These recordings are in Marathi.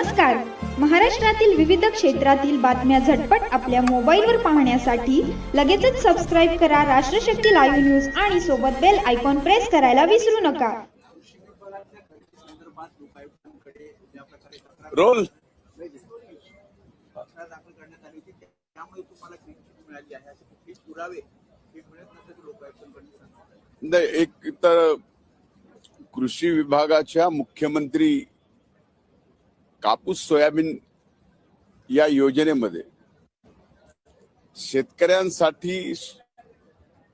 नमस्कार. महाराष्ट्रातील विविध क्षेत्रातील बातम्या झटपट आपल्या मोबाईलवर पाहण्यासाठी लगेचच सबस्क्राईब करा राष्ट्रशक्ती लाईव्ह न्यूज आणि सोबत बेल आयकॉन प्रेस करायला विसरू नका. रोल एक तर कृषी विभागाच्या मुख्यमंत्री कापूस सोयाबीन या योजनेमध्ये शेतकऱ्यांसाठी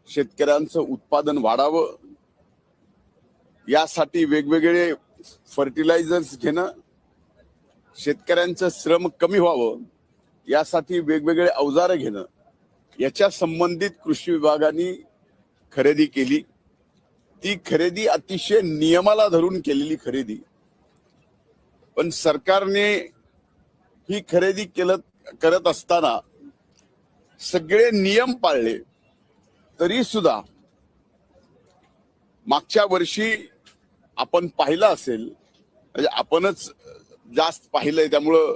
शेतकऱ्यांचं उत्पादन वाढावं यासाठी वेगवेगळे फर्टिलायझर्स घेणं, शेतकऱ्यांचं श्रम कमी व्हावं यासाठी वेगवेगळे अवजारे घेणं, याच्या संबंधित कृषी विभागाने खरेदी केली. ती खरेदी अतिशय नियमाला धरून केलेली खरेदी, पण सरकारने ही खरेदी करत असताना सगळे नियम पाळले तरी सुद्धा मागच्या वर्षी आपण पाहिलं असेल, म्हणजे आपणच जास्त पाहिलंय त्यामुळं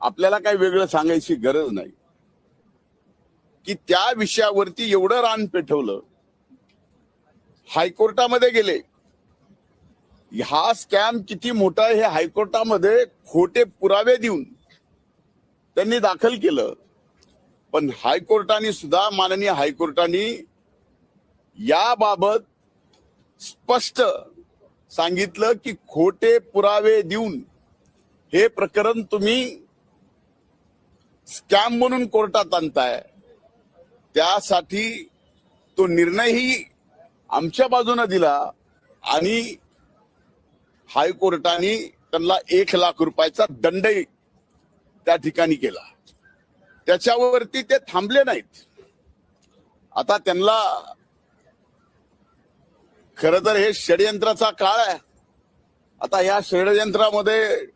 आपल्याला काही वेगळं सांगायची गरज नाही की त्या विषयावरती एवढं रान पेटवलं, हायकोर्टामध्ये गेले. हा स्कॅम किती मोठा आहे हे हायकोर्टामध्ये खोटे पुरावे देऊन त्यांनी दाखल केलं. पण हायकोर्टाने सुद्धा, माननीय हायकोर्टाने याबाबत स्पष्ट सांगितलं की खोटे पुरावे देऊन हे प्रकरण तुम्ही स्कॅम म्हणून कोर्टात आणताय. त्यासाठी तो निर्णयही आमच्या बाजूने दिला आणि हायकोर्टाने त्यांना 1 लाख रुपयाचा दंडही त्या ठिकाणी केला. त्याच्यावरती ते थांबले नाहीत. आता त्यांना खरं तर हे षडयंत्राचा काळ आहे. आता या षडयंत्रामध्ये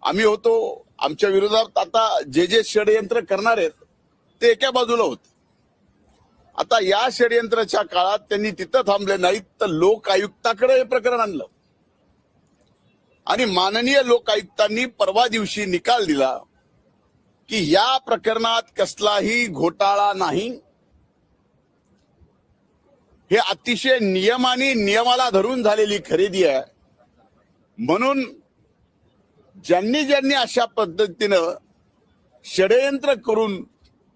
आम्ही होतो, आमच्या विरोधात आता जे षडयंत्र करणार आहेत ते एका बाजूला होते. आता या षडयंत्राच्या काळात त्यांनी तिथं थांबले नाहीत तर लोक आयुक्ताकडे हे प्रकरण आणलं आणि माननीय लोक आयुक्तांनी परवा दिवशी निकाल दिला की या प्रकरणात कसलाही घोटाळा नाही. हे अतिशय नियमाला धरून झालेली खरेदी आहे. म्हणून ज्यांनी अशा पद्धतीनं षडयंत्र करून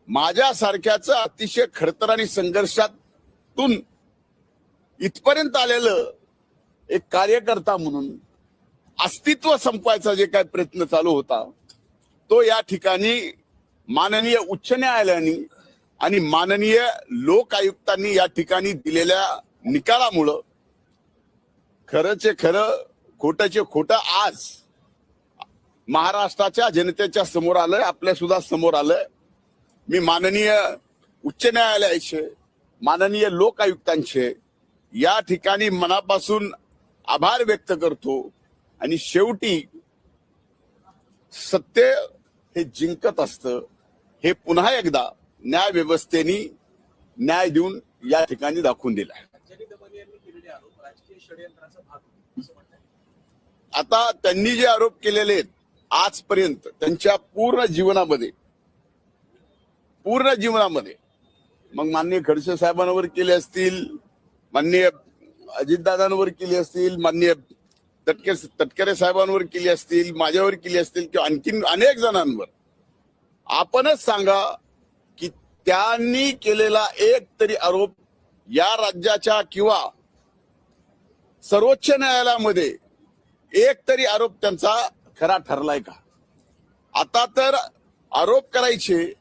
माझ्यासारख्याचं अतिशय खडतर आणि संघर्षातून इथपर्यंत आलेलं एक कार्यकर्ता म्हणून अस्तित्व संपवायचा जे काही प्रयत्न चालू होता तो या ठिकाणी माननीय उच्च न्यायालयाने आणि माननीय लोक आयुक्तांनी या ठिकाणी दिलेल्या निकालामुळं खरंचे खरं, खोटंचे खोटं आज महाराष्ट्राच्या जनतेच्या समोर आलंय, आपल्या सुद्धा समोर आलंय. मी माननीय उच्च न्यायालयाचे, माननीय लोक आयुक्तांचे या ठिकाणी मनापासून आभार व्यक्त करतो. आणि शेवटी सत्य हे जिंकत असतं हे पुन्हा एकदा न्याय व्यवस्थेने न्याय देऊन या ठिकाणी दाखवून दिलाय. आता त्यांनी जे आरोप केलेले आहेत आजपर्यंत त्यांच्या पूर्ण जीवनामध्ये मग माननीय खडसे साहेबांवर केले असतील, माननीय अजितदादांवर केली असतील, माननीय तटकरे साहेबांवर केली असतील, माझ्यावर केली असतील किंवा आणखीन अनेक जणांवर, आपणच सांगा की त्यांनी केलेला एक तरी आरोप या राज्याच्या किंवा सर्वोच्च न्यायालयामध्ये एक तरी आरोप त्यांचा खरा ठरलाय का? आता तर आरोप करायचे,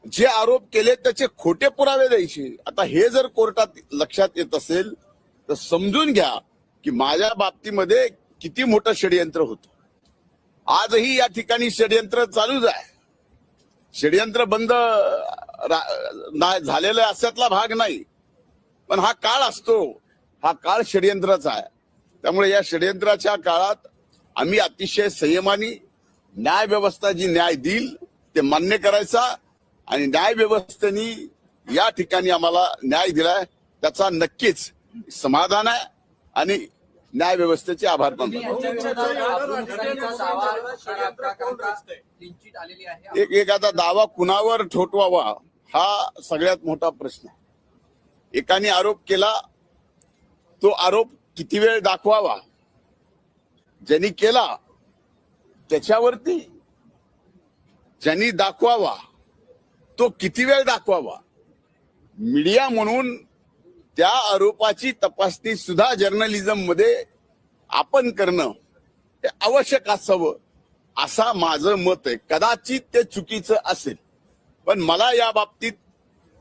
जे आरोप केले त्याचे खोटे पुरावे द्यायचे. आता हे जर कोर्टात लक्षात येत असेल तर समजून घ्या की माझ्या बाबतीमध्ये किती मोठं षडयंत्र होतं. आजही या ठिकाणी षडयंत्र चालूच आहे. षडयंत्र बंद झालेला अशातला भाग नाही, पण हा काळ असतो, हा काळ षडयंत्राचा आहे. त्यामुळे या षडयंत्राच्या काळात आम्ही अतिशय संयमाने न्याय व्यवस्था जी न्याय देईल ते मान्य करायचा आणि न्याय व्यवस्थेने या ठिकाणी आम्हाला न्याय दिलाय त्याचा नक्कीच समाधान आहे आणि न्याय व्यवस्थेचे आभार मानतो. एक आता दावा कुणावर ठोठवावा हा सगळ्यात मोठा प्रश्न आहे. एकाने आरोप केला, तो आरोप किती वेळ दाखवावा, ज्यांनी केला त्याच्यावरती ज्यांनी दाखवावा तो किती वेळ दाखवावा. मीडिया म्हणून त्या आरोपाची तपासणी सुद्धा जर्नलिझम मध्ये आपण करणं हे आवश्यक असावं असा माझं मत आहे. कदाचित ते चुकीचं असेल, पण मला या बाबतीत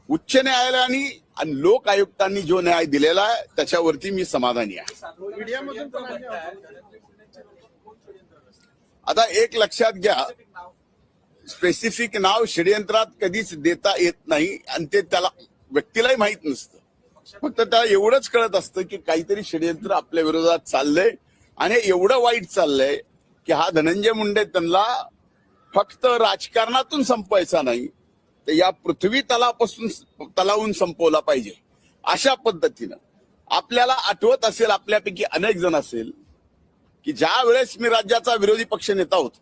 उच्च न्यायालयाने आणि लोक आयुक्तांनी जो न्याय दिलेला आहे त्याच्यावरती मी समाधानी आहे. आता एक लक्षात घ्या, स्पेसिफिक नाव षडयंत्रात कधीच देता येत नाही आणि ते त्याला व्यक्तीलाही माहित नसतं. फक्त त्याला एवढंच कळत असतं की काहीतरी षडयंत्र आपल्या विरोधात चाललंय आणि एवढं वाईट चाललंय की हा धनंजय मुंडे त्यांना फक्त राजकारणातून संपवायचा नाही, तर या पृथ्वी तलावून संपवला पाहिजे. अशा पद्धतीनं आपल्याला आठवत असेल, आपल्यापैकी अनेक जण असेल की ज्या वेळेस मी राज्याचा विरोधी पक्ष नेता होतो,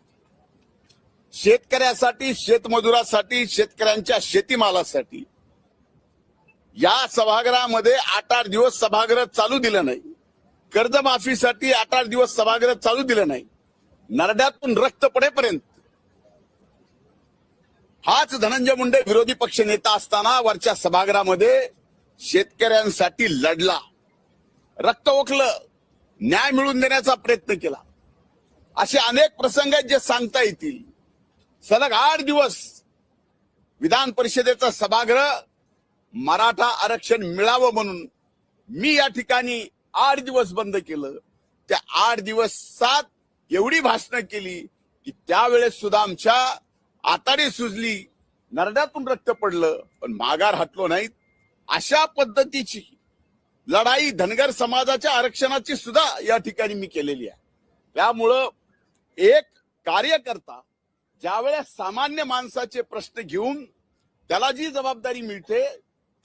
शेतकऱ्यासाठी, शेतमजुरासाठी, शेतकऱ्यांच्या शेतीमालासाठी या सभागृहामध्ये 8-8 दिवस सभागृह चालू दिलं नाही. कर्जमाफीसाठी 8-8 दिवस सभागृह चालू दिलं नाही. नरड्यातून रक्त पडेपर्यंत हाच धनंजय मुंडे विरोधी पक्ष नेता असताना वरच्या सभागृहामध्ये शेतकऱ्यांसाठी लढला, रक्त ओकलं, न्याय मिळवून देण्याचा प्रयत्न केला. असे अनेक प्रसंग आहेत जे सांगता येतील. सलग 8 दिवस विधान परिषदेचा सभागृह मराठा आरक्षण मिळावं म्हणून मी या ठिकाणी 8 दिवस बंद केलं. त्या 8 दिवसात एवढी भाषणं केली की त्यावेळेस सुद्धा आमच्या आताडी सुजली, नरड्यातून रक्त पडलं, पण माघार हटलो नाहीत. अशा पद्धतीची लढाई धनगर समाजाच्या आरक्षणाची सुद्धा या ठिकाणी मी केलेली आहे. त्यामुळं एक कार्यकर्ता ज्यावेळेस सामान्य माणसाचे प्रश्न घेऊन त्याला जी जबाबदारी मिळते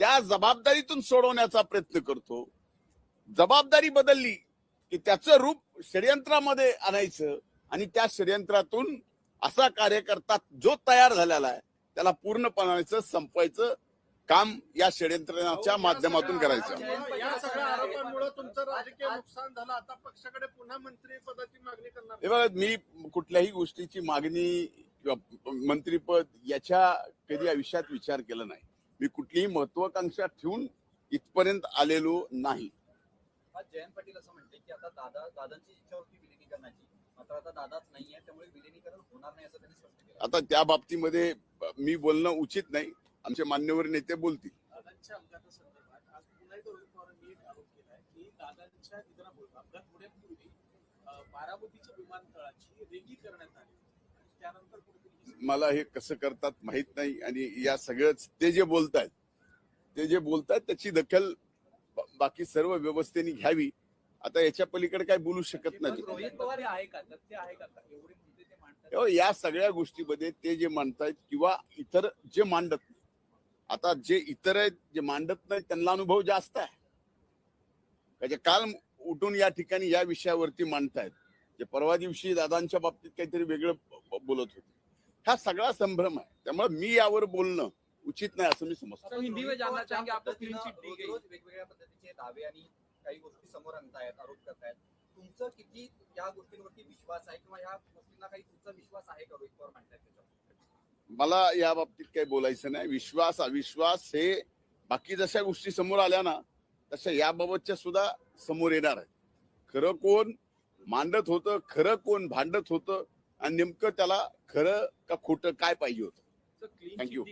त्या जबाबदारीतून सोडवण्याचा प्रयत्न करतो. जबाबदारी बदलली की त्याचं रूप षडयंत्रामध्ये आणायचं आणि त्या षडयंत्रातून असा कार्यकर्ता जो तयार झालेला आहे त्याला पूर्णपणे संपवायचं काम या षडयंत्राच्या माध्यमातून करायचं. या सगळ्या आरोपांमुळे तुमचं राजकीय नुकसान झालं. आता पक्षाकडे पुन्हा मंत्री पदाची मागणी करणार. हे बघा, मी कुठल्याही गोष्टीची मागणी किंवा मंत्रीपद याच्या कधी आयुष्यात विचार केला नाही. मी कुठलीही महत्वाकांक्षा ठेवून इथपर्यंत आलेलो नाही. जयंत पाटील असं म्हणते की आता दादांची इच्छा होती विलिनीकरणाची, मात्र आता दादाच नाहीये, त्यामुळे विलिनीकरण होणार नाही असं त्यांनी स्पष्ट केलं. आता त्या बाबतीमध्ये मी बोलणं उचित नाही. आमचे मान्यवर नेते बोलतील. दादांच्या अपघातासंदर्भात आज पुन्हा एकदा रोहित पवारांनी एक आरोप केलाय की दादांच्या निधनापूर्वी, अपघात होण्यापूर्वी बारामतीच्या विमानतळाची रेगी करण्यात आली. त्यानंतर मला हे कसं करतात माहित नाही आणि या सगळंच ते जे बोलतायत त्याची दखल बाकी सर्व व्यवस्थेने घ्यावी. आता याच्या पलीकडे काय बोलू शकत नाही. रोहित पवार हे आहे का, तथ्य आहे का, एवढे मुद्दे ते मांडतात? या सगळ्या गोष्टीमध्ये ते जे मांडतायत किंवा इतर जे मांडत नाही, आता जे इतर आहेत जे मांडत नाही त्यांना अनुभव जास्त आहे. त्याचे काल उठून या ठिकाणी या विषयावरती मांडतायत. जे परवा दिवशी दादांच्या बाबतीत काहीतरी वेगळं बोलत होते. हा सगळा संभ्रम आहे. त्यामुळे मी यावर बोलणं उचित नाही असं मी समजतो. हिंदी में जानना चाहेंगे आप रोज वेगवेगळ्या पद्धतीचे दावे आणि काही गोष्टी समोर आणतायत, आरोप करतायत. तुमचं किती या गोष्टींवरती विश्वास आहे किंवा या गोष्टींना काही तुमचा विश्वास आहे का रोहित पवार म्हणतायत त्याच्यावर? मला या बाबतीत काही बोलायचं नाही. विश्वास अविश्वास हे बाकी जशा गोष्टी समोर आल्या ना तशा याबाबतच्या सुद्धा समोर येणार आहे. खरं कोण मांडत होतं, खरं कोण भांडत होतं आणि नेमकं त्याला खरं का खोटं काय पाहिजे होतं. थँक्यू.